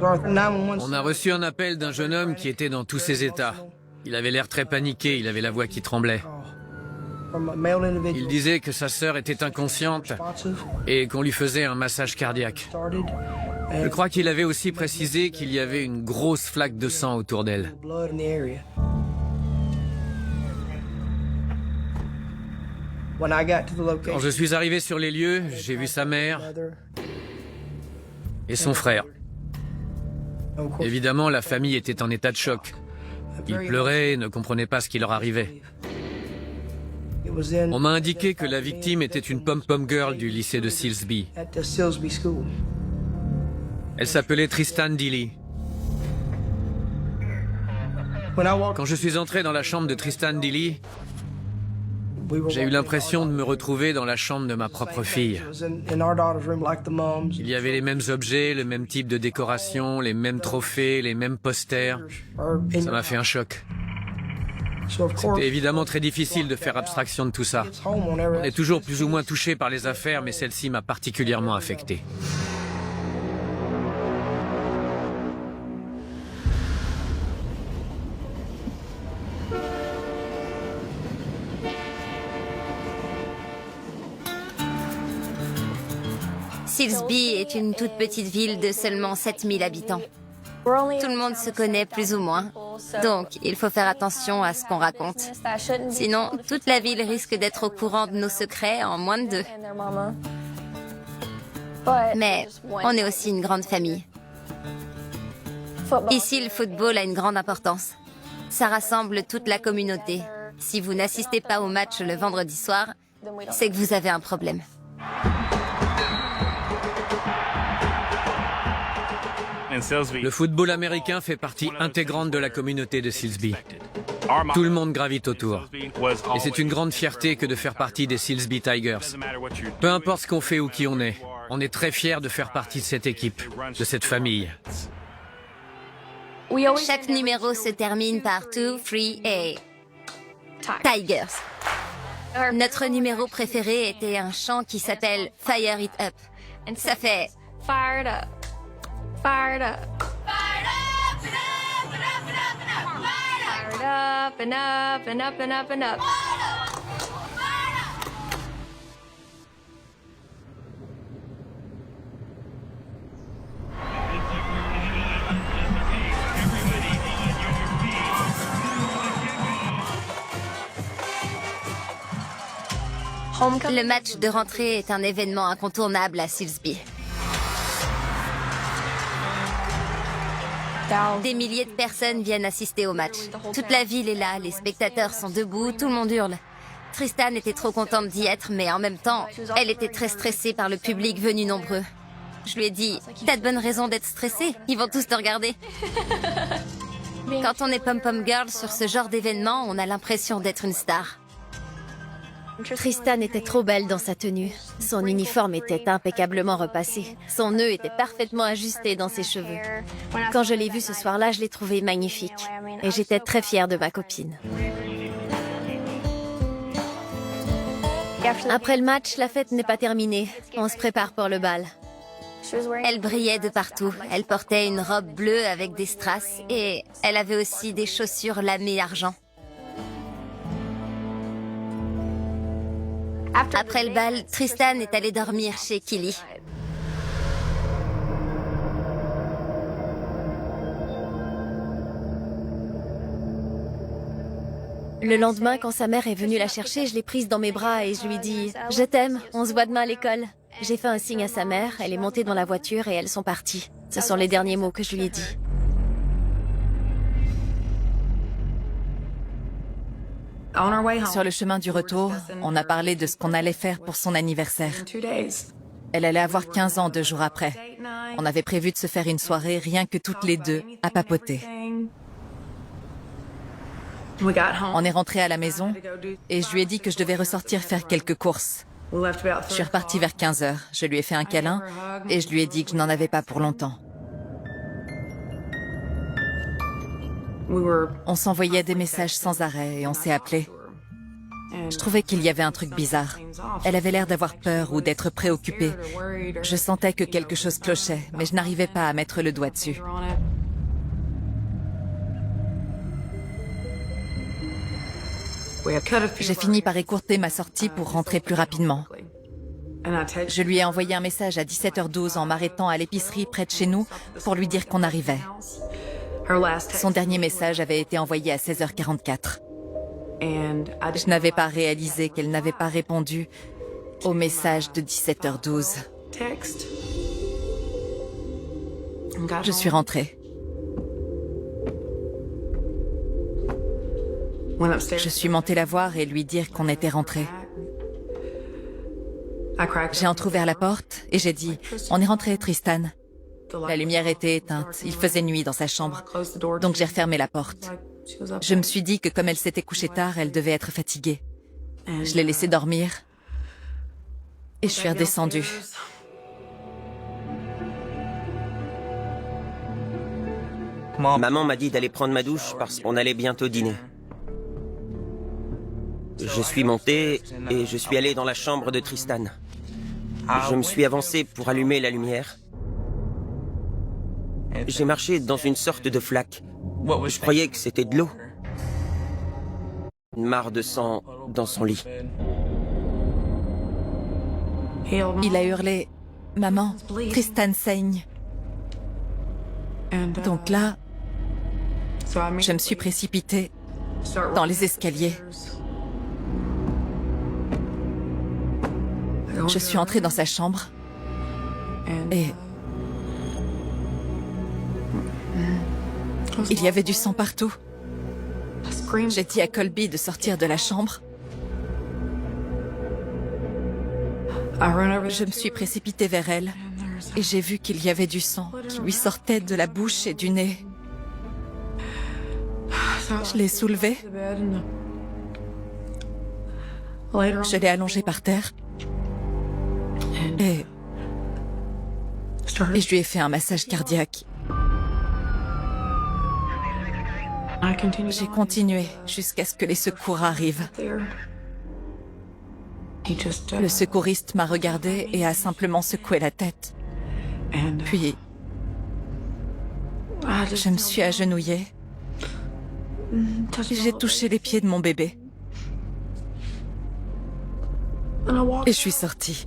On a reçu un appel d'un jeune homme qui était dans tous ses états. Il avait l'air très paniqué, il avait la voix qui tremblait. Il disait que sa sœur était inconsciente et qu'on lui faisait un massage cardiaque. Je crois qu'il avait aussi précisé qu'il y avait une grosse flaque de sang autour d'elle. Quand je suis arrivé sur les lieux, j'ai vu sa mère et son frère. Évidemment, la famille était en état de choc. Ils pleuraient et ne comprenaient pas ce qui leur arrivait. On m'a indiqué que la victime était une pom-pom girl du lycée de Silsbee. Elle s'appelait Tristan Deely. Quand je suis entré dans la chambre de Tristan Deely, j'ai eu l'impression de me retrouver dans la chambre de ma propre fille. Il y avait les mêmes objets, le même type de décoration, les mêmes trophées, les mêmes posters. Ça m'a fait un choc. C'était évidemment très difficile de faire abstraction de tout ça. On est toujours plus ou moins touché par les affaires, mais celle-ci m'a particulièrement affecté. Silsbee est une toute petite ville de seulement 7000 habitants. Tout le monde se connaît plus ou moins, donc il faut faire attention à ce qu'on raconte. Sinon, toute la ville risque d'être au courant de nos secrets en moins de 2. Mais on est aussi une grande famille. Ici, le football a une grande importance. Ça rassemble toute la communauté. Si vous n'assistez pas au match le vendredi soir, c'est que vous avez un problème. Le football américain fait partie intégrante de la communauté de Silsbee. Tout le monde gravite autour. Et c'est une grande fierté que de faire partie des Silsbee Tigers. Peu importe ce qu'on fait ou qui on est très fiers de faire partie de cette équipe, de cette famille. Chaque numéro se termine par 2, 3 et Tigers. Notre numéro préféré était un chant qui s'appelle Fire It Up. Ça fait Fired Up. Fired up. Fired up and up and up and up and up. Le match de rentrée est un événement incontournable à Silsbee. Des milliers de personnes viennent assister au match. Toute la ville est là, les spectateurs sont debout, tout le monde hurle. Tristan était trop contente d'y être, mais en même temps, elle était très stressée par le public venu nombreux. Je lui ai dit, t'as de bonnes raisons d'être stressée, ils vont tous te regarder. Quand on est pom-pom girl sur ce genre d'événement, on a l'impression d'être une star. Tristan était trop belle dans sa tenue. Son uniforme était impeccablement repassé. Son nœud était parfaitement ajusté dans ses cheveux. Quand je l'ai vue ce soir-là, je l'ai trouvée magnifique. Et j'étais très fière de ma copine. Après le match, la fête n'est pas terminée. On se prépare pour le bal. Elle brillait de partout. Elle portait une robe bleue avec des strass et elle avait aussi des chaussures lamées argent. Après le bal, Tristan est allé dormir chez Killy. Le lendemain, quand sa mère est venue la chercher, je l'ai prise dans mes bras et je lui ai dit « Je t'aime, on se voit demain à l'école ». J'ai fait un signe à sa mère, elle est montée dans la voiture et elles sont parties. Ce sont les derniers mots que je lui ai dit. Sur le chemin du retour, on a parlé de ce qu'on allait faire pour son anniversaire. Elle allait avoir 15 ans 2 jours après. On avait prévu de se faire une soirée rien que toutes les deux, à papoter. On est rentré à la maison et je lui ai dit que je devais ressortir faire quelques courses. Je suis repartie vers 15 heures. Je lui ai fait un câlin et je lui ai dit que je n'en avais pas pour longtemps. On s'envoyait des messages sans arrêt et on s'est appelés. Je trouvais qu'il y avait un truc bizarre. Elle avait l'air d'avoir peur ou d'être préoccupée. Je sentais que quelque chose clochait, mais je n'arrivais pas à mettre le doigt dessus. J'ai fini par écourter ma sortie pour rentrer plus rapidement. Je lui ai envoyé un message à 17h12 en m'arrêtant à l'épicerie près de chez nous pour lui dire qu'on arrivait. Son dernier message avait été envoyé à 16h44. Je n'avais pas réalisé qu'elle n'avait pas répondu au message de 17h12. Je suis rentrée. Je suis montée la voir et lui dire qu'on était rentrés. J'ai entrouvert la porte et j'ai dit « On est rentré, Tristan ». La lumière était éteinte, il faisait nuit dans sa chambre, donc j'ai refermé la porte. Je me suis dit que comme elle s'était couchée tard, elle devait être fatiguée. Je l'ai laissée dormir et je suis redescendue. Maman m'a dit d'aller prendre ma douche parce qu'on allait bientôt dîner. Je suis monté et je suis allé dans la chambre de Tristan. Je me suis avancé pour allumer la lumière. J'ai marché dans une sorte de flaque. Je croyais que c'était de l'eau. Une mare de sang dans son lit. Il a hurlé « Maman, Tristan saigne ». Donc là, je me suis précipitée dans les escaliers. Je suis entrée dans sa chambre et il y avait du sang partout. J'ai dit à Colby de sortir de la chambre. Je me suis précipitée vers elle et j'ai vu qu'il y avait du sang qui lui sortait de la bouche et du nez. Je l'ai soulevée. Je l'ai allongée par terre. Et je lui ai fait un massage cardiaque. J'ai continué jusqu'à ce que les secours arrivent. Le secouriste m'a regardé et a simplement secoué la tête. Puis, je me suis agenouillée. J'ai touché les pieds de mon bébé. Et je suis sortie.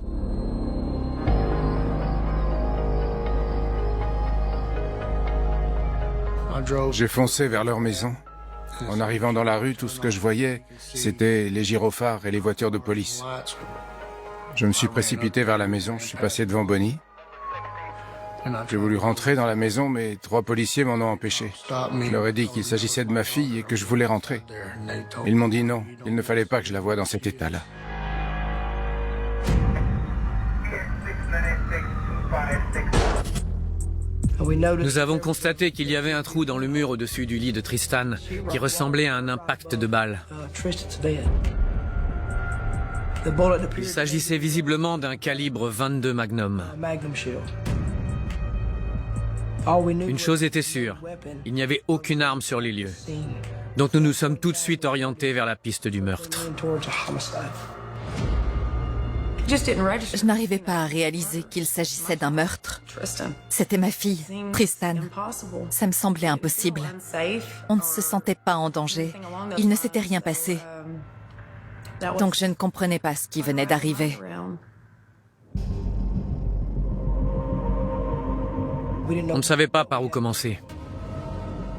J'ai foncé vers leur maison. En arrivant dans la rue, tout ce que je voyais, c'était les gyrophares et les voitures de police. Je me suis précipité vers la maison, je suis passé devant Bonnie. J'ai voulu rentrer dans la maison, mais 3 policiers m'en ont empêché. Je leur ai dit qu'il s'agissait de ma fille et que je voulais rentrer. Ils m'ont dit non, il ne fallait pas que je la voie dans cet état-là. Nous avons constaté qu'il y avait un trou dans le mur au-dessus du lit de Tristan qui ressemblait à un impact de balle. Il s'agissait visiblement d'un calibre 22 Magnum. Une chose était sûre, il n'y avait aucune arme sur les lieux. Donc nous nous sommes tout de suite orientés vers la piste du meurtre. Je n'arrivais pas à réaliser qu'il s'agissait d'un meurtre. C'était ma fille, Tristan. Ça me semblait impossible. On ne se sentait pas en danger. Il ne s'était rien passé. Donc je ne comprenais pas ce qui venait d'arriver. On ne savait pas par où commencer.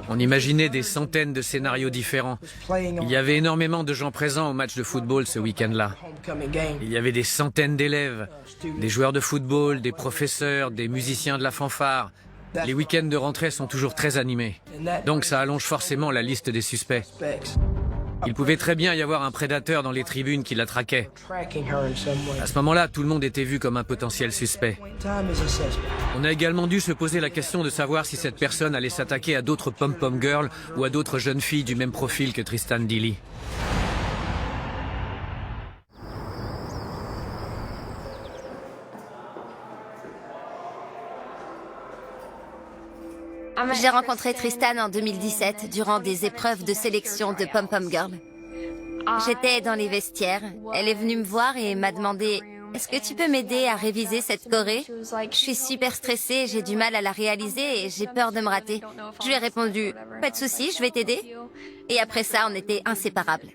On imaginait des centaines de scénarios différents. Il y avait énormément de gens présents au match de football ce week-end-là. Il y avait des centaines d'élèves, des joueurs de football, des professeurs, des musiciens de la fanfare. Les week-ends de rentrée sont toujours très animés. Donc ça allonge forcément la liste des suspects. Il pouvait très bien y avoir un prédateur dans les tribunes qui la traquait. À ce moment-là, tout le monde était vu comme un potentiel suspect. On a également dû se poser la question de savoir si cette personne allait s'attaquer à d'autres pom-pom girls ou à d'autres jeunes filles du même profil que Tristan Dilley. J'ai rencontré Tristan en 2017 durant des épreuves de sélection de Pom Pom Girl. J'étais dans les vestiaires. Elle est venue me voir et m'a demandé « Est-ce que tu peux m'aider à réviser cette choré ?» Je suis super stressée, j'ai du mal à la réaliser et j'ai peur de me rater. Je lui ai répondu « Pas de souci, je vais t'aider. » Et après ça, on était inséparables.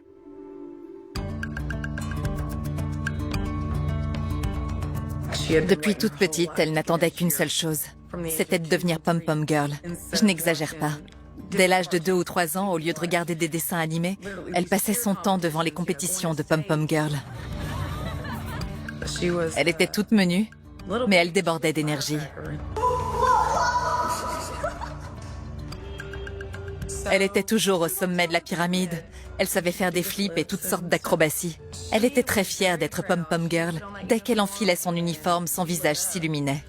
Depuis toute petite, elle n'attendait qu'une seule chose. C'était de devenir pom-pom girl. Je n'exagère pas. Dès l'âge de 2 ou 3 ans, au lieu de regarder des dessins animés, elle passait son temps devant les compétitions de pom-pom girl. Elle était toute menue, mais elle débordait d'énergie. Elle était toujours au sommet de la pyramide. Elle savait faire des flips et toutes sortes d'acrobaties. Elle était très fière d'être pom-pom girl. Dès qu'elle enfilait son uniforme, son visage s'illuminait.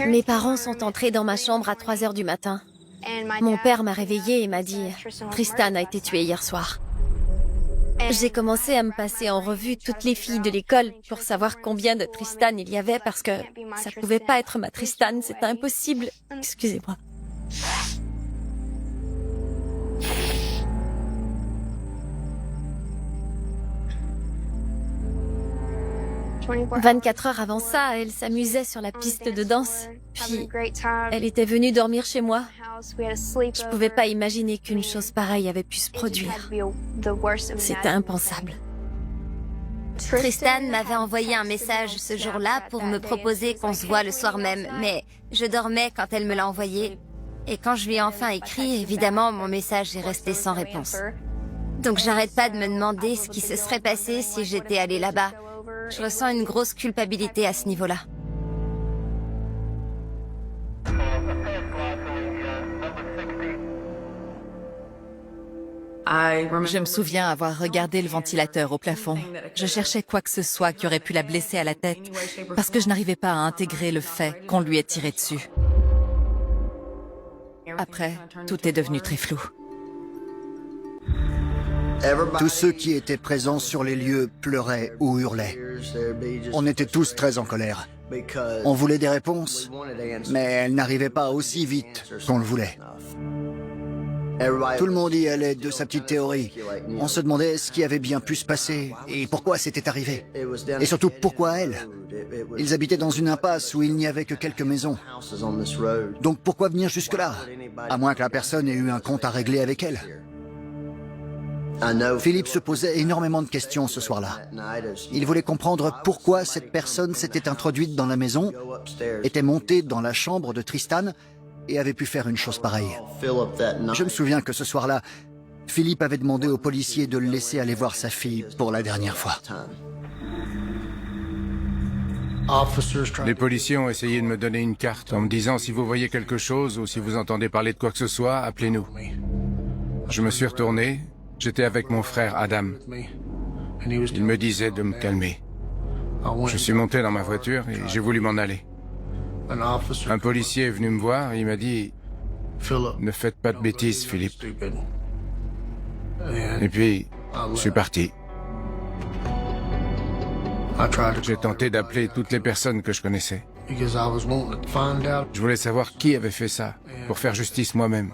Mes parents sont entrés dans ma chambre à 3 heures du matin. Mon père m'a réveillée et m'a dit « Tristan a été tué hier soir ». J'ai commencé à me passer en revue toutes les filles de l'école pour savoir combien de Tristan il y avait parce que ça pouvait pas être ma Tristan, c'était impossible. Excusez-moi. 24 heures avant ça, elle s'amusait sur la piste de danse. Puis, elle était venue dormir chez moi. Je pouvais pas imaginer qu'une chose pareille avait pu se produire. C'était impensable. Tristan m'avait envoyé un message ce jour-là pour me proposer qu'on se voit le soir même, mais je dormais quand elle me l'a envoyé. Et quand je lui ai enfin écrit, évidemment, mon message est resté sans réponse. Donc j'arrête pas de me demander ce qui se serait passé si j'étais allée là-bas. Je ressens une grosse culpabilité à ce niveau-là. Je me souviens avoir regardé le ventilateur au plafond. Je cherchais quoi que ce soit qui aurait pu la blesser à la tête, parce que je n'arrivais pas à intégrer le fait qu'on lui ait tiré dessus. Après, tout est devenu très flou. Tous ceux qui étaient présents sur les lieux pleuraient ou hurlaient. On était tous très en colère. On voulait des réponses, mais elles n'arrivaient pas aussi vite qu'on le voulait. Tout le monde y allait de sa petite théorie. On se demandait ce qui avait bien pu se passer et pourquoi c'était arrivé. Et surtout, pourquoi elle? Ils habitaient dans une impasse où il n'y avait que quelques maisons. Donc pourquoi venir jusque-là? À moins que la personne ait eu un compte à régler avec elle. Philippe se posait énormément de questions ce soir-là. Il voulait comprendre pourquoi cette personne s'était introduite dans la maison, était montée dans la chambre de Tristan et avait pu faire une chose pareille. Je me souviens que ce soir-là, Philippe avait demandé au policier de le laisser aller voir sa fille pour la dernière fois. Les policiers ont essayé de me donner une carte en me disant si vous voyez quelque chose ou si vous entendez parler de quoi que ce soit, appelez-nous. Je me suis retourné. J'étais avec mon frère Adam. Il me disait de me calmer. Je suis monté dans ma voiture et j'ai voulu m'en aller. Un policier est venu me voir et il m'a dit « Ne faites pas de bêtises, Philippe. » Et puis, je suis parti. J'ai tenté d'appeler toutes les personnes que je connaissais. Je voulais savoir qui avait fait ça, pour faire justice moi-même.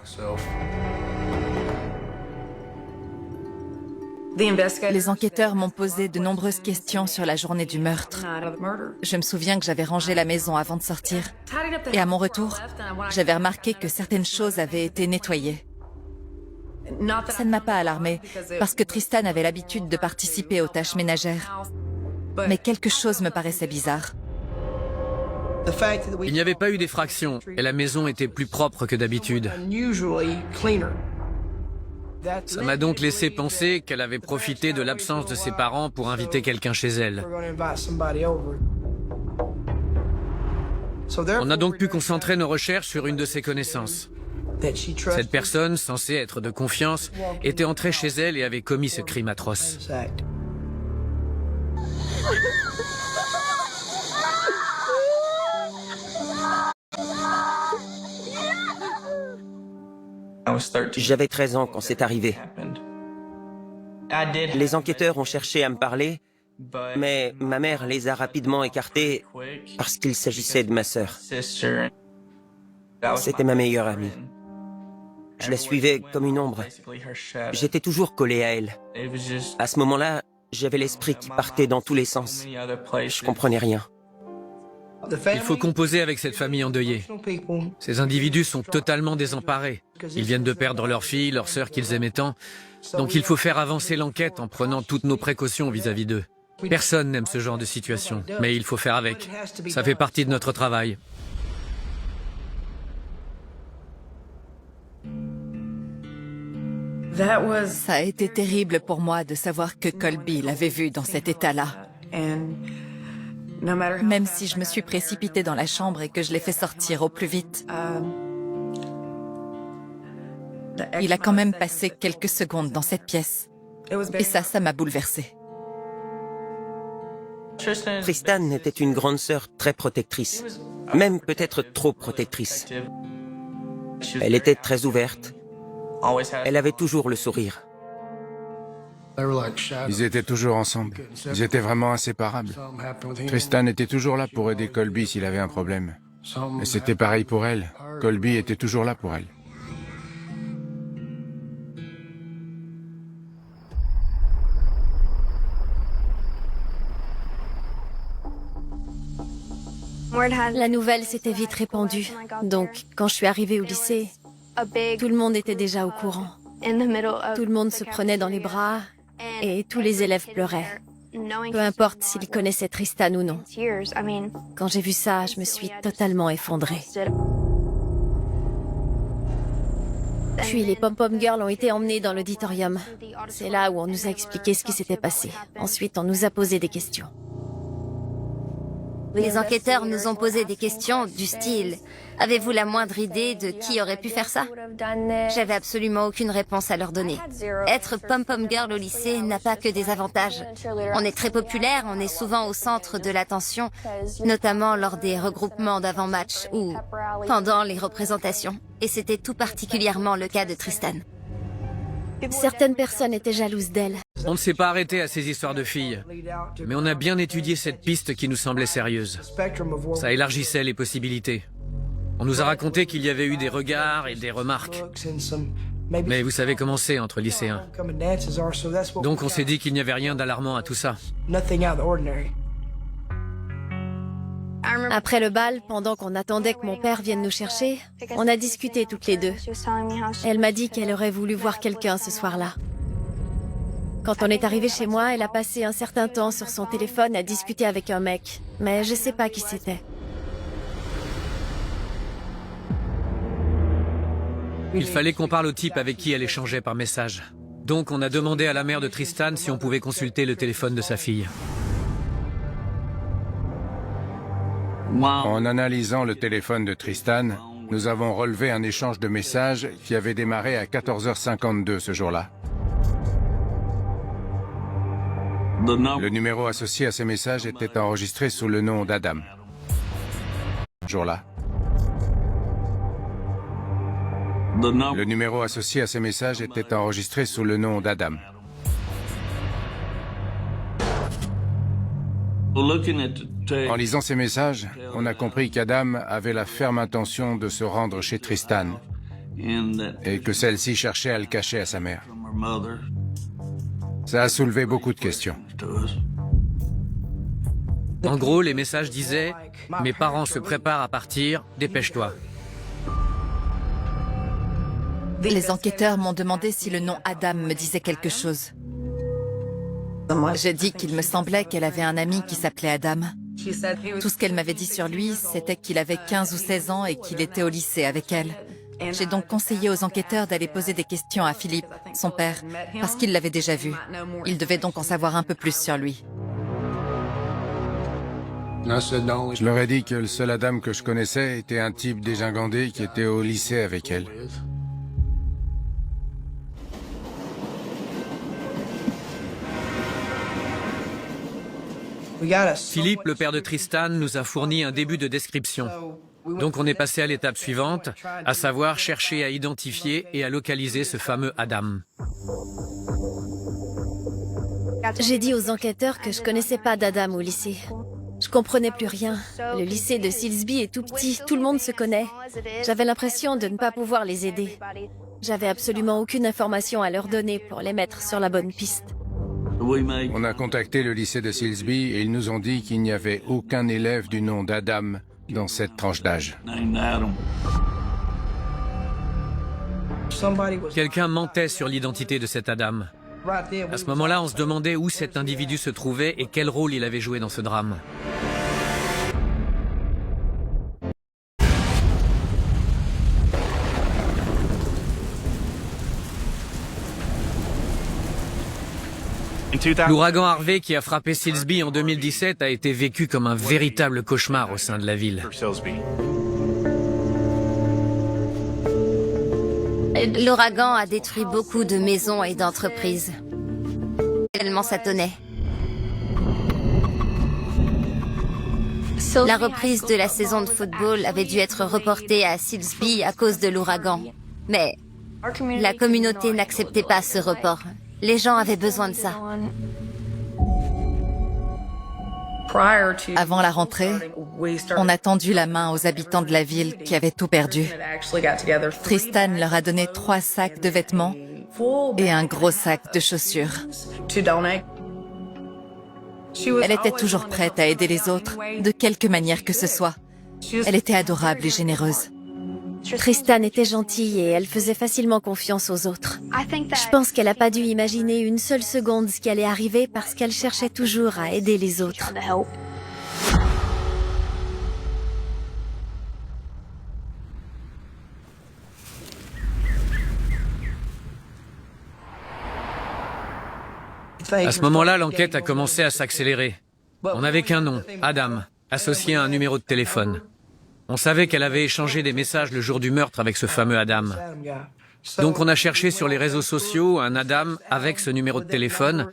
Les enquêteurs m'ont posé de nombreuses questions sur la journée du meurtre. Je me souviens que j'avais rangé la maison avant de sortir. Et à mon retour, j'avais remarqué que certaines choses avaient été nettoyées. Ça ne m'a pas alarmée, parce que Tristan avait l'habitude de participer aux tâches ménagères. Mais quelque chose me paraissait bizarre. Il n'y avait pas eu d'effraction et la maison était plus propre que d'habitude. Ça m'a donc laissé penser qu'elle avait profité de l'absence de ses parents pour inviter quelqu'un chez elle. On a donc pu concentrer nos recherches sur une de ses connaissances. Cette personne, censée être de confiance, était entrée chez elle et avait commis ce crime atroce. J'avais 13 ans quand c'est arrivé. Les enquêteurs ont cherché à me parler, Mais ma mère les a rapidement écartés parce qu'il s'agissait de ma sœur. C'était ma meilleure amie. Je la suivais comme une ombre. J'étais toujours collé à elle. À ce moment-là, j'avais l'esprit qui partait dans tous les sens. Je comprenais rien. Il faut composer avec cette famille endeuillée. Ces individus sont totalement désemparés. Ils viennent de perdre leur fille, leur sœur qu'ils aimaient tant. Donc il faut faire avancer l'enquête en prenant toutes nos précautions vis-à-vis d'eux. Personne n'aime ce genre de situation, mais il faut faire avec. Ça fait partie de notre travail. Ça a été terrible pour moi de savoir que Colby l'avait vu dans cet état-là. Même si je me suis précipitée dans la chambre et que je l'ai fait sortir au plus vite, il a quand même passé quelques secondes dans cette pièce. Et ça m'a bouleversée. Tristan était une grande sœur très protectrice, même peut-être trop protectrice. Elle était très ouverte. Elle avait toujours le sourire. Ils étaient toujours ensemble. Ils étaient vraiment inséparables. Tristan était toujours là pour aider Colby s'il avait un problème. Et c'était pareil pour elle. Colby était toujours là pour elle. La nouvelle s'était vite répandue. Donc, quand je suis arrivée au lycée, tout le monde était déjà au courant. Tout le monde se prenait dans les bras et tous les élèves pleuraient. Peu importe s'ils connaissaient Tristan ou non. Quand j'ai vu ça, je me suis totalement effondrée. Puis les pom-pom girls ont été emmenées dans l'auditorium. C'est là où on nous a expliqué ce qui s'était passé. Ensuite, on nous a posé des questions. Les enquêteurs nous ont posé des questions du style « Avez-vous la moindre idée de qui aurait pu faire ça ?» J'avais absolument aucune réponse à leur donner. Être pom-pom girl au lycée n'a pas que des avantages. On est très populaire, on est souvent au centre de l'attention, notamment lors des regroupements d'avant-match ou pendant les représentations. Et c'était tout particulièrement le cas de Tristan. Certaines personnes étaient jalouses d'elle. On ne s'est pas arrêté à ces histoires de filles, mais on a bien étudié cette piste qui nous semblait sérieuse. Ça élargissait les possibilités. On nous a raconté qu'il y avait eu des regards et des remarques. Mais vous savez comment c'est entre lycéens. Donc on s'est dit qu'il n'y avait rien d'alarmant à tout ça. Après le bal, pendant qu'on attendait que mon père vienne nous chercher, on a discuté toutes les deux. Elle m'a dit qu'elle aurait voulu voir quelqu'un ce soir-là. Quand on est arrivé chez moi, elle a passé un certain temps sur son téléphone à discuter avec un mec, mais je sais pas qui c'était. Il fallait qu'on parle au type avec qui elle échangeait par message. Donc on a demandé à la mère de Tristan si on pouvait consulter le téléphone de sa fille. En analysant le téléphone de Tristan, nous avons relevé un échange de messages qui avait démarré à 14h52 ce jour-là. Le numéro associé à ces messages était enregistré sous le nom d'Adam. Ce jour-là. Le numéro associé à ces messages était enregistré sous le nom d'Adam. En lisant ces messages, on a compris qu'Adam avait la ferme intention de se rendre chez Tristan et que celle-ci cherchait à le cacher à sa mère. Ça a soulevé beaucoup de questions. En gros, les messages disaient « Mes parents se préparent à partir, dépêche-toi ». Les enquêteurs m'ont demandé si le nom Adam me disait quelque chose. J'ai dit qu'il me semblait qu'elle avait un ami qui s'appelait Adam. Tout ce qu'elle m'avait dit sur lui, c'était qu'il avait 15 ou 16 ans et qu'il était au lycée avec elle. J'ai donc conseillé aux enquêteurs d'aller poser des questions à Philippe, son père, parce qu'il l'avait déjà vu. Ils devaient donc en savoir un peu plus sur lui. Je leur ai dit que le seul Adam que je connaissais était un type dégingandé qui était au lycée avec elle. Philippe, le père de Tristan, nous a fourni un début de description. Donc on est passé à l'étape suivante, à savoir chercher à identifier et à localiser ce fameux Adam. J'ai dit aux enquêteurs que je connaissais pas d'Adam au lycée. Je comprenais plus rien. Le lycée de Silsby est tout petit, tout le monde se connaît. J'avais l'impression de ne pas pouvoir les aider. J'avais absolument aucune information à leur donner pour les mettre sur la bonne piste. On a contacté le lycée de Silsby et ils nous ont dit qu'il n'y avait aucun élève du nom d'Adam dans cette tranche d'âge. Quelqu'un mentait sur l'identité de cet Adam. À ce moment-là, on se demandait où cet individu se trouvait et quel rôle il avait joué dans ce drame. L'ouragan Harvey qui a frappé Silsby en 2017 a été vécu comme un véritable cauchemar au sein de la ville. L'ouragan a détruit beaucoup de maisons et d'entreprises. Tellement ça tenait. La reprise de la saison de football avait dû être reportée à Silsby à cause de l'ouragan. Mais la communauté n'acceptait pas ce report. Les gens avaient besoin de ça. Avant la rentrée, on a tendu la main aux habitants de la ville qui avaient tout perdu. Tristan leur a donné 3 sacs de vêtements et un gros sac de chaussures. Elle était toujours prête à aider les autres, de quelque manière que ce soit. Elle était adorable et généreuse. Tristan était gentille et elle faisait facilement confiance aux autres. Je pense qu'elle n'a pas dû imaginer une seule seconde ce qui allait arriver parce qu'elle cherchait toujours à aider les autres. À ce moment-là, l'enquête a commencé à s'accélérer. On n'avait qu'un nom, Adam, associé à un numéro de téléphone. On savait qu'elle avait échangé des messages le jour du meurtre avec ce fameux Adam. Donc on a cherché sur les réseaux sociaux un Adam avec ce numéro de téléphone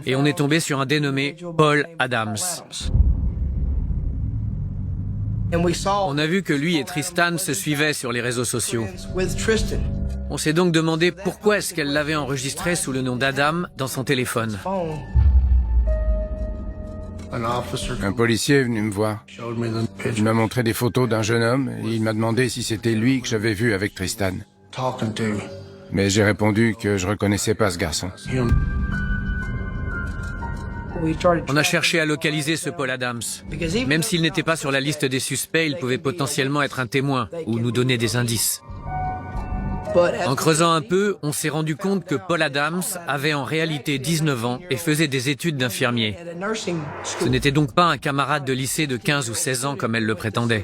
et on est tombé sur un dénommé Paul Adams. On a vu que lui et Tristan se suivaient sur les réseaux sociaux. On s'est donc demandé pourquoi est-ce qu'elle l'avait enregistré sous le nom d'Adam dans son téléphone. Un policier est venu me voir. Il m'a montré des photos d'un jeune homme et il m'a demandé si c'était lui que j'avais vu avec Tristan. Mais j'ai répondu que je reconnaissais pas ce garçon. On a cherché à localiser ce Paul Adams. Même s'il n'était pas sur la liste des suspects, il pouvait potentiellement être un témoin ou nous donner des indices. En creusant un peu, on s'est rendu compte que Paul Adams avait en réalité 19 ans et faisait des études d'infirmier. Ce n'était donc pas un camarade de lycée de 15 ou 16 ans comme elle le prétendait.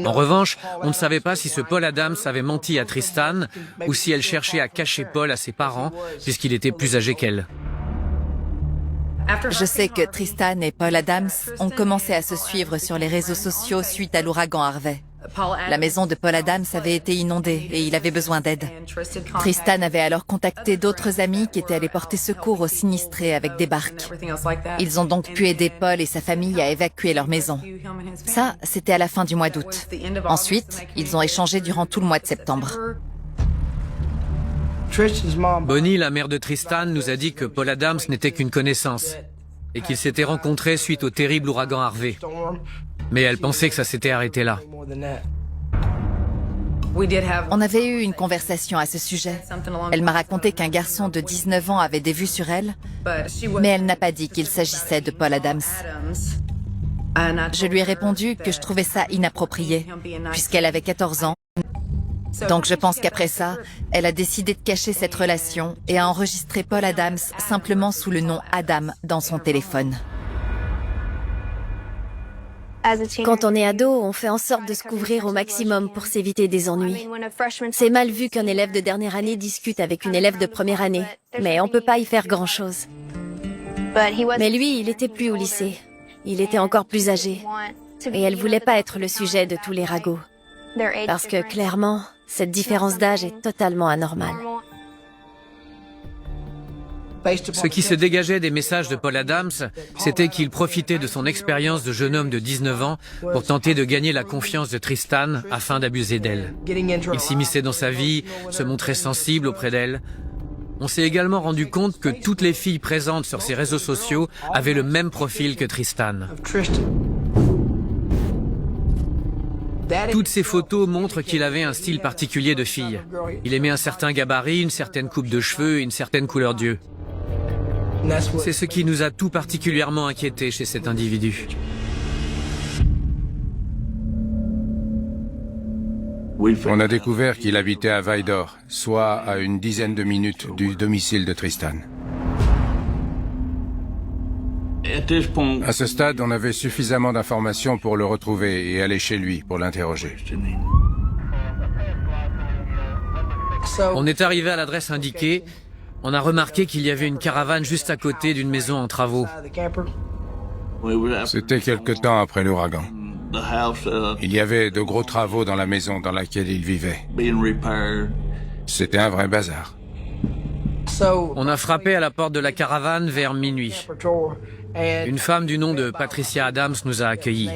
En revanche, on ne savait pas si ce Paul Adams avait menti à Tristan ou si elle cherchait à cacher Paul à ses parents puisqu'il était plus âgé qu'elle. Je sais que Tristan et Paul Adams ont commencé à se suivre sur les réseaux sociaux suite à l'ouragan Harvey. La maison de Paul Adams avait été inondée et il avait besoin d'aide. Tristan avait alors contacté d'autres amis qui étaient allés porter secours aux sinistrés avec des barques. Ils ont donc pu aider Paul et sa famille à évacuer leur maison. Ça, c'était à la fin du mois d'août. Ensuite, ils ont échangé durant tout le mois de septembre. Bonnie, la mère de Tristan, nous a dit que Paul Adams n'était qu'une connaissance et qu'ils s'étaient rencontrés suite au terrible ouragan Harvey. Mais elle pensait que ça s'était arrêté là. On avait eu une conversation à ce sujet. Elle m'a raconté qu'un garçon de 19 ans avait des vues sur elle, mais elle n'a pas dit qu'il s'agissait de Paul Adams. Je lui ai répondu que je trouvais ça inapproprié, puisqu'elle avait 14 ans. Donc je pense qu'après ça, elle a décidé de cacher cette relation et a enregistré Paul Adams simplement sous le nom Adam dans son téléphone. Quand on est ado, on fait en sorte de se couvrir au maximum pour s'éviter des ennuis. C'est mal vu qu'un élève de dernière année discute avec une élève de première année, mais on peut pas y faire grand-chose. Mais lui, il était plus au lycée. Il était encore plus âgé. Et elle voulait pas être le sujet de tous les ragots. Parce que clairement, cette différence d'âge est totalement anormale. Ce qui se dégageait des messages de Paul Adams, c'était qu'il profitait de son expérience de jeune homme de 19 ans pour tenter de gagner la confiance de Tristan afin d'abuser d'elle. Il s'immisçait dans sa vie, se montrait sensible auprès d'elle. On s'est également rendu compte que toutes les filles présentes sur ces réseaux sociaux avaient le même profil que Tristan. Toutes ces photos montrent qu'il avait un style particulier de fille. Il aimait un certain gabarit, une certaine coupe de cheveux et une certaine couleur d'yeux. C'est ce qui nous a tout particulièrement inquiétés chez cet individu. On a découvert qu'il habitait à Vaidor, soit à une dizaine de minutes du domicile de Tristan. À ce stade, on avait suffisamment d'informations pour le retrouver et aller chez lui pour l'interroger. On est arrivé à l'adresse indiquée. On a remarqué qu'il y avait une caravane juste à côté d'une maison en travaux. C'était quelque temps après l'ouragan. Il y avait de gros travaux dans la maison dans laquelle il vivait. C'était un vrai bazar. On a frappé à la porte de la caravane vers minuit. Une femme du nom de Patricia Adams nous a accueillis.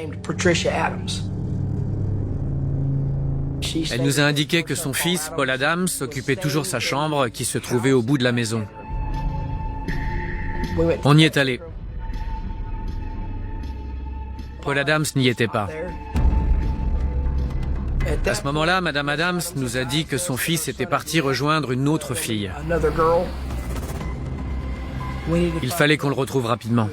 Elle nous a indiqué que son fils, Paul Adams, occupait toujours sa chambre qui se trouvait au bout de la maison. On y est allé. Paul Adams n'y était pas. À ce moment-là, Madame Adams nous a dit que son fils était parti rejoindre une autre fille. Il fallait qu'on le retrouve rapidement.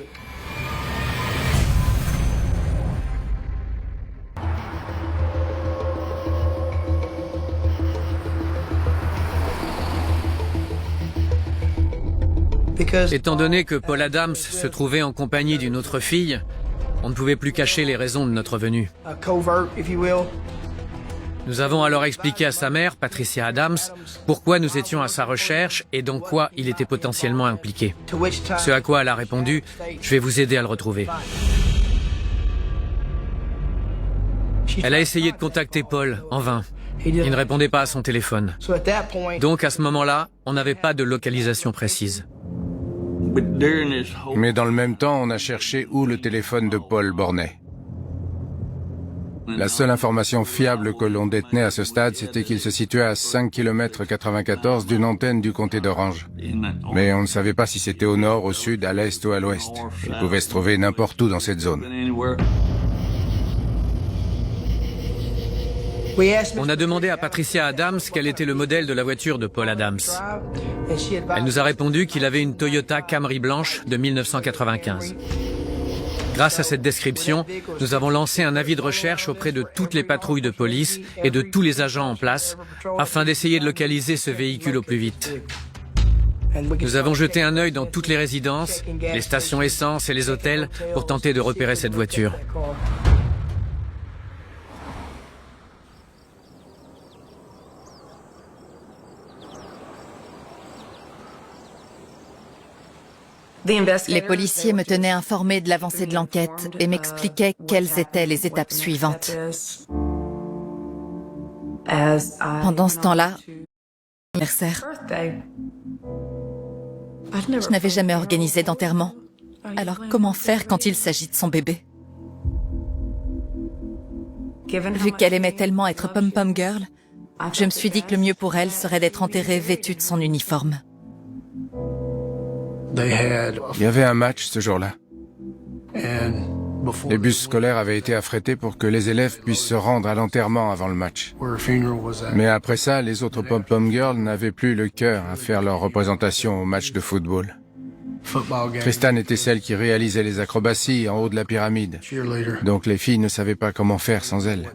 Étant donné que Paul Adams se trouvait en compagnie d'une autre fille, on ne pouvait plus cacher les raisons de notre venue. Nous avons alors expliqué à sa mère, Patricia Adams, pourquoi nous étions à sa recherche et dans quoi il était potentiellement impliqué. Ce à quoi elle a répondu « Je vais vous aider à le retrouver ». Elle a essayé de contacter Paul, en vain. Il ne répondait pas à son téléphone. Donc à ce moment-là, on n'avait pas de localisation précise. Mais dans le même temps, on a cherché où le téléphone de Paul bornait. La seule information fiable que l'on détenait à ce stade, c'était qu'il se situait à 5 km 94 d'une antenne du comté d'Orange. Mais on ne savait pas si c'était au nord, au sud, à l'est ou à l'ouest. Il pouvait se trouver n'importe où dans cette zone. On a demandé à Patricia Adams quel était le modèle de la voiture de Paul Adams. Elle nous a répondu qu'il avait une Toyota Camry blanche de 1995. Grâce à cette description, nous avons lancé un avis de recherche auprès de toutes les patrouilles de police et de tous les agents en place afin d'essayer de localiser ce véhicule au plus vite. Nous avons jeté un œil dans toutes les résidences, les stations essence et les hôtels pour tenter de repérer cette voiture. Les policiers me tenaient informé de l'avancée de l'enquête et m'expliquaient quelles étaient les étapes suivantes. Pendant ce temps-là, anniversaire. Je n'avais jamais organisé d'enterrement. Alors comment faire quand il s'agit de son bébé? Vu qu'elle aimait tellement être pom-pom girl, je me suis dit que le mieux pour elle serait d'être enterrée vêtue de son uniforme. Il y avait un match ce jour-là. Les bus scolaires avaient été affrétés pour que les élèves puissent se rendre à l'enterrement avant le match. Mais après ça, les autres pom-pom girls n'avaient plus le cœur à faire leur représentation au match de football. Tristan était celle qui réalisait les acrobaties en haut de la pyramide. Donc les filles ne savaient pas comment faire sans elle.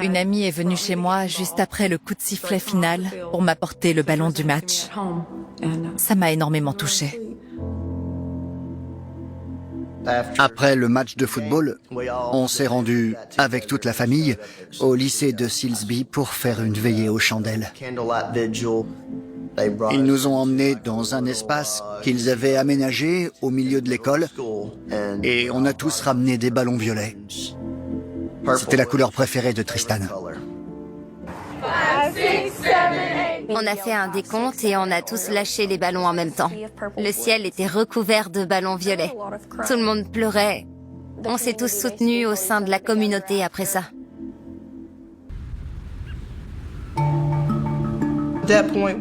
Une amie est venue chez moi juste après le coup de sifflet final pour m'apporter le ballon du match. Ça m'a énormément touchée. Après le match de football, on s'est rendu avec toute la famille au lycée de Silsby pour faire une veillée aux chandelles. Ils nous ont emmenés dans un espace qu'ils avaient aménagé au milieu de l'école et on a tous ramené des ballons violets. C'était la couleur préférée de Tristan. On a fait un décompte et on a tous lâché les ballons en même temps. Le ciel était recouvert de ballons violets. Tout le monde pleurait. On s'est tous soutenus au sein de la communauté après ça.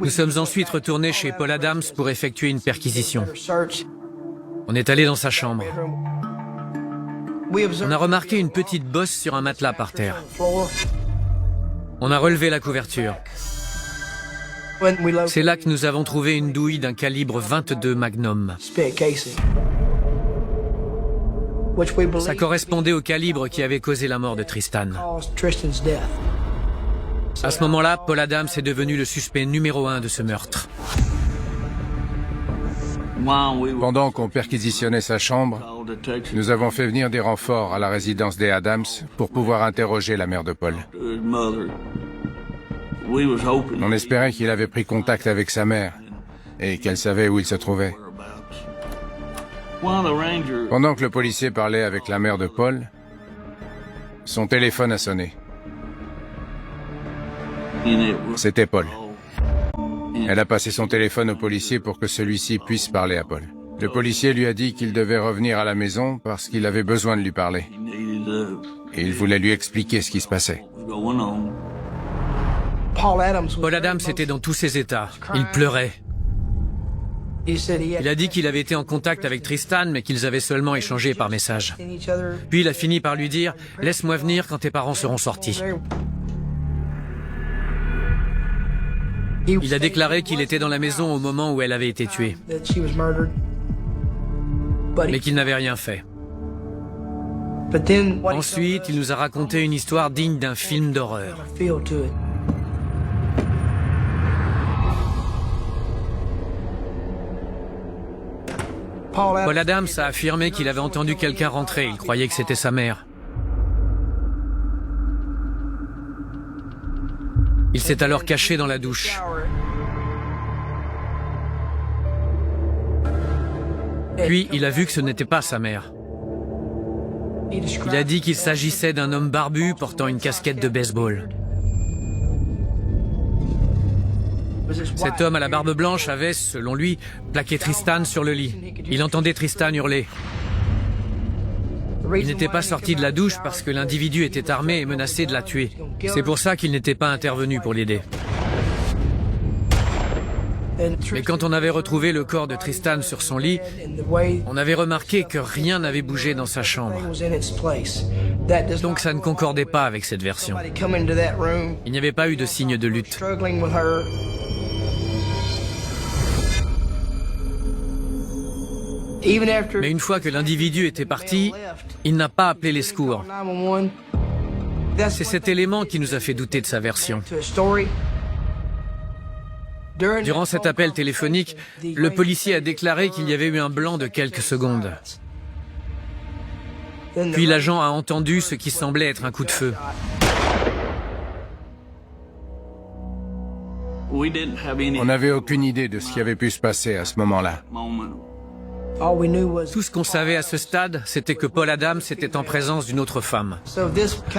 Nous sommes ensuite retournés chez Paul Adams pour effectuer une perquisition. On est allé dans sa chambre. On a remarqué une petite bosse sur un matelas par terre. On a relevé la couverture. C'est là que nous avons trouvé une douille d'un calibre 22 Magnum. Ça correspondait au calibre qui avait causé la mort de Tristan. À ce moment-là, Paul Adams est devenu le suspect numéro 1 de ce meurtre. Pendant qu'on perquisitionnait sa chambre, nous avons fait venir des renforts à la résidence des Adams pour pouvoir interroger la mère de Paul. On espérait qu'il avait pris contact avec sa mère et qu'elle savait où il se trouvait. Pendant que le policier parlait avec la mère de Paul, son téléphone a sonné. C'était Paul. Elle a passé son téléphone au policier pour que celui-ci puisse parler à Paul. Le policier lui a dit qu'il devait revenir à la maison parce qu'il avait besoin de lui parler. Et il voulait lui expliquer ce qui se passait. Paul Adams était dans tous ses états. Il pleurait. Il a dit qu'il avait été en contact avec Tristan, mais qu'ils avaient seulement échangé par message. Puis il a fini par lui dire « Laisse-moi venir quand tes parents seront sortis ». Il a déclaré qu'il était dans la maison au moment où elle avait été tuée, mais qu'il n'avait rien fait. Ensuite, il nous a raconté une histoire digne d'un film d'horreur. Paul Adams a affirmé qu'il avait entendu quelqu'un rentrer. Il croyait que c'était sa mère. Il s'est alors caché dans la douche. Puis, il a vu que ce n'était pas sa mère. Il a dit qu'il s'agissait d'un homme barbu portant une casquette de baseball. Cet homme à la barbe blanche avait, selon lui, plaqué Tristan sur le lit. Il entendait Tristan hurler. Il n'était pas sorti de la douche parce que l'individu était armé et menacé de la tuer. C'est pour ça qu'il n'était pas intervenu pour l'aider. Mais quand on avait retrouvé le corps de Tristan sur son lit, on avait remarqué que rien n'avait bougé dans sa chambre. Donc ça ne concordait pas avec cette version. Il n'y avait pas eu de signe de lutte. Mais une fois que l'individu était parti, il n'a pas appelé les secours. C'est cet élément qui nous a fait douter de sa version. Durant cet appel téléphonique, le policier a déclaré qu'il y avait eu un blanc de quelques secondes. Puis l'agent a entendu ce qui semblait être un coup de feu. On n'avait aucune idée de ce qui avait pu se passer à ce moment-là. Tout ce qu'on savait à ce stade, c'était que Paul Adams était en présence d'une autre femme.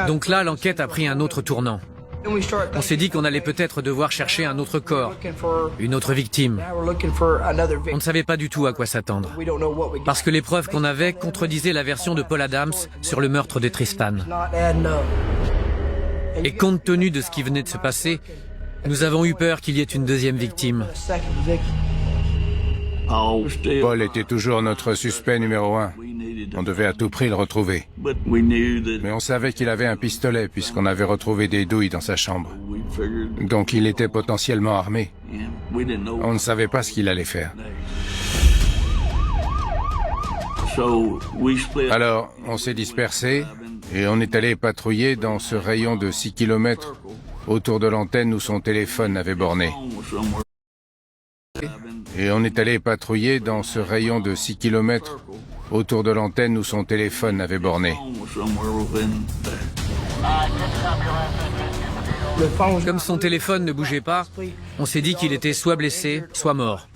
Donc là, l'enquête a pris un autre tournant. On s'est dit qu'on allait peut-être devoir chercher un autre corps, une autre victime. On ne savait pas du tout à quoi s'attendre, parce que les preuves qu'on avait contredisaient la version de Paul Adams sur le meurtre de Tristan. Et compte tenu de ce qui venait de se passer, nous avons eu peur qu'il y ait une deuxième victime. Paul était toujours notre suspect numéro 1. On devait à tout prix le retrouver. Mais on savait qu'il avait un pistolet puisqu'on avait retrouvé des douilles dans sa chambre. Donc il était potentiellement armé. On ne savait pas ce qu'il allait faire. Alors, on s'est dispersé et on est allé patrouiller dans ce rayon de 6 km autour de l'antenne où son téléphone avait borné. Et on est allé patrouiller dans ce rayon de 6 km autour de l'antenne où son téléphone avait borné. Comme son téléphone ne bougeait pas, on s'est dit qu'il était soit blessé, soit mort.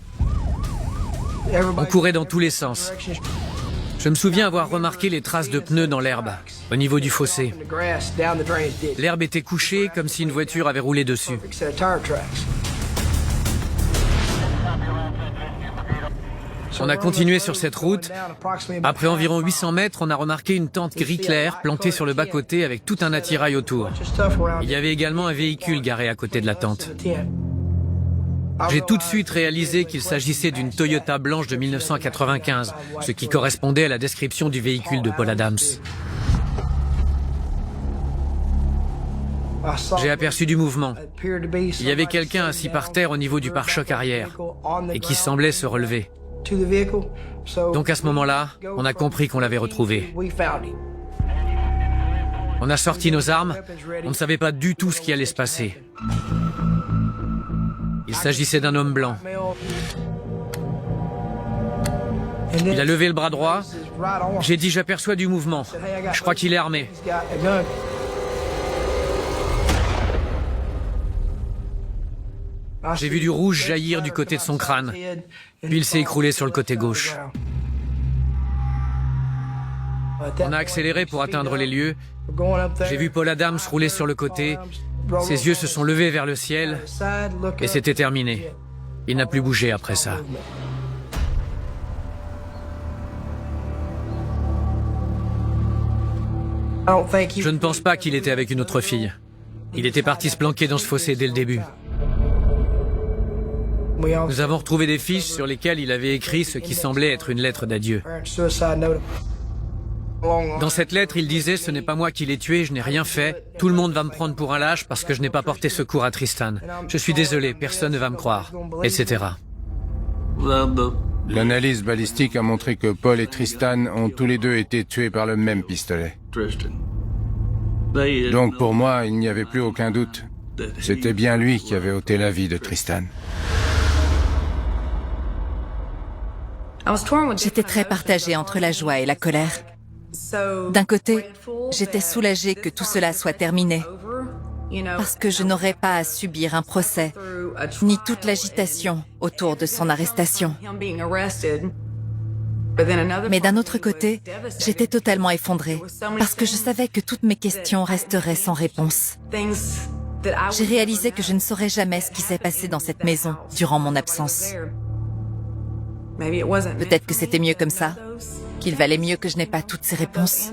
On courait dans tous les sens. Je me souviens avoir remarqué les traces de pneus dans l'herbe, au niveau du fossé. L'herbe était couchée comme si une voiture avait roulé dessus. On a continué sur cette route. Après environ 800 mètres, on a remarqué une tente gris clair plantée sur le bas-côté avec tout un attirail autour. Il y avait également un véhicule garé à côté de la tente. J'ai tout de suite réalisé qu'il s'agissait d'une Toyota blanche de 1995, ce qui correspondait à la description du véhicule de Paul Adams. J'ai aperçu du mouvement. Il y avait quelqu'un assis par terre au niveau du pare-choc arrière et qui semblait se relever. Donc à ce moment-là, on a compris qu'on l'avait retrouvé. On a sorti nos armes, on ne savait pas du tout ce qui allait se passer. Il s'agissait d'un homme blanc. Il a levé le bras droit. J'ai dit, j'aperçois du mouvement. Je crois qu'il est armé. J'ai vu du rouge jaillir du côté de son crâne, puis il s'est écroulé sur le côté gauche. On a accéléré pour atteindre les lieux. J'ai vu Paul Adams rouler sur le côté. Ses yeux se sont levés vers le ciel et c'était terminé. Il n'a plus bougé après ça. Je ne pense pas qu'il était avec une autre fille. Il était parti se planquer dans ce fossé dès le début. Nous avons retrouvé des fiches sur lesquelles il avait écrit ce qui semblait être une lettre d'adieu. Dans cette lettre, il disait « Ce n'est pas moi qui l'ai tué, je n'ai rien fait. Tout le monde va me prendre pour un lâche parce que je n'ai pas porté secours à Tristan. Je suis désolé, personne ne va me croire. » etc. L'analyse balistique a montré que Paul et Tristan ont tous les deux été tués par le même pistolet. Donc pour moi, il n'y avait plus aucun doute. C'était bien lui qui avait ôté la vie de Tristan. J'étais très partagée entre la joie et la colère. D'un côté, j'étais soulagée que tout cela soit terminé, parce que je n'aurais pas à subir un procès, ni toute l'agitation autour de son arrestation. Mais d'un autre côté, j'étais totalement effondrée, parce que je savais que toutes mes questions resteraient sans réponse. J'ai réalisé que je ne saurais jamais ce qui s'est passé dans cette maison durant mon absence. Peut-être que c'était mieux comme ça, qu'il valait mieux que je n'ai pas toutes ces réponses.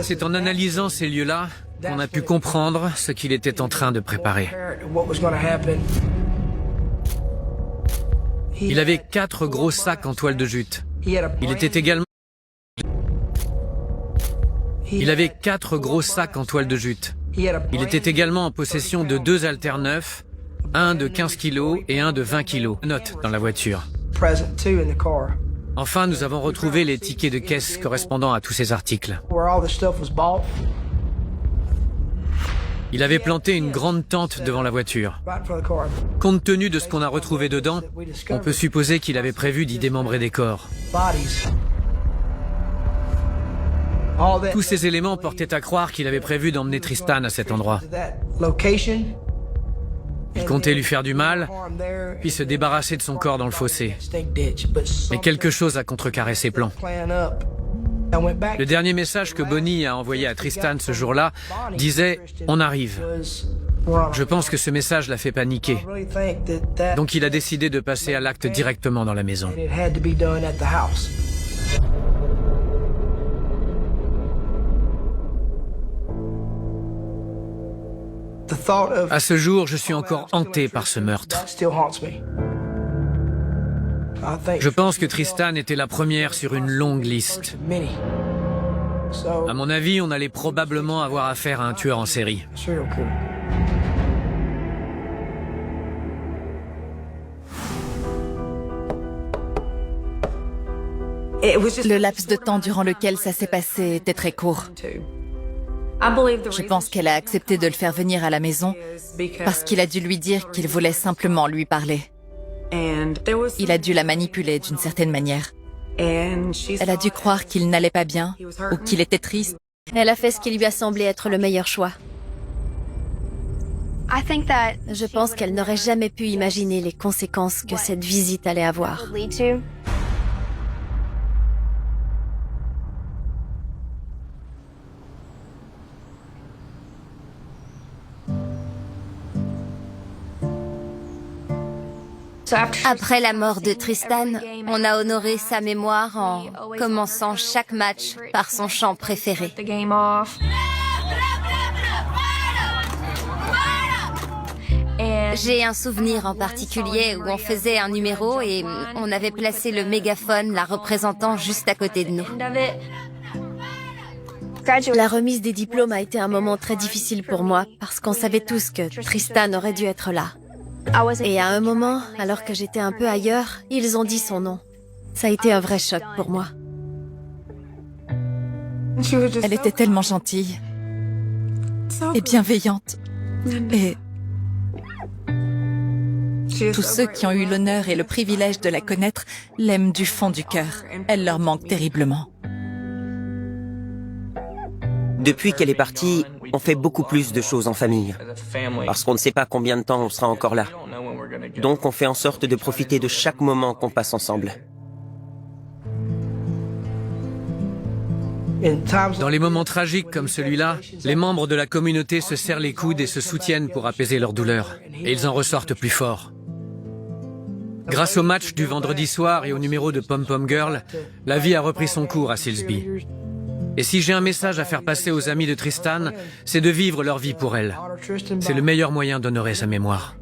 C'est en analysant ces lieux-là qu'on a pu comprendre ce qu'il était en train de préparer. Il avait 4 gros sacs en toile de jute. Il était également... Il avait 4 gros sacs en toile de jute. Il était également en possession de 2 haltères neufs, un de 15 kg et un de 20 kg. Note dans la voiture. Enfin, nous avons retrouvé les tickets de caisse correspondant à tous ces articles. Il avait planté une grande tente devant la voiture. Compte tenu de ce qu'on a retrouvé dedans, on peut supposer qu'il avait prévu d'y démembrer des corps. Tous ces éléments portaient à croire qu'il avait prévu d'emmener Tristan à cet endroit. Il comptait lui faire du mal, puis se débarrasser de son corps dans le fossé. Mais quelque chose a contrecarré ses plans. Le dernier message que Bonnie a envoyé à Tristan ce jour-là disait « On arrive ». Je pense que ce message l'a fait paniquer. Donc il a décidé de passer à l'acte directement dans la maison. À ce jour, je suis encore hanté par ce meurtre. Je pense que Tristan était la première sur une longue liste. À mon avis, on allait probablement avoir affaire à un tueur en série. Le laps de temps durant lequel ça s'est passé était très court. Je pense qu'elle a accepté de le faire venir à la maison parce qu'il a dû lui dire qu'il voulait simplement lui parler. Il a dû la manipuler d'une certaine manière. Elle a dû croire qu'il n'allait pas bien ou qu'il était triste. Elle a fait ce qui lui a semblé être le meilleur choix. Je pense qu'elle n'aurait jamais pu imaginer les conséquences que cette visite allait avoir. Après la mort de Tristan, on a honoré sa mémoire en commençant chaque match par son chant préféré. J'ai un souvenir en particulier où on faisait un numéro et on avait placé le mégaphone la représentant juste à côté de nous. La remise des diplômes a été un moment très difficile pour moi parce qu'on savait tous que Tristan aurait dû être là. Et à un moment, alors que j'étais un peu ailleurs, ils ont dit son nom. Ça a été un vrai choc pour moi. Elle était tellement gentille et bienveillante. Et tous ceux qui ont eu l'honneur et le privilège de la connaître l'aiment du fond du cœur. Elle leur manque terriblement. Depuis qu'elle est partie, on fait beaucoup plus de choses en famille. Parce qu'on ne sait pas combien de temps on sera encore là. Donc on fait en sorte de profiter de chaque moment qu'on passe ensemble. Dans les moments tragiques comme celui-là, les membres de la communauté se serrent les coudes et se soutiennent pour apaiser leur douleur. Et ils en ressortent plus forts. Grâce au match du vendredi soir et au numéro de Pom Pom Girl, la vie a repris son cours à Silsby. Et si j'ai un message à faire passer aux amis de Tristan, c'est de vivre leur vie pour elle. C'est le meilleur moyen d'honorer sa mémoire.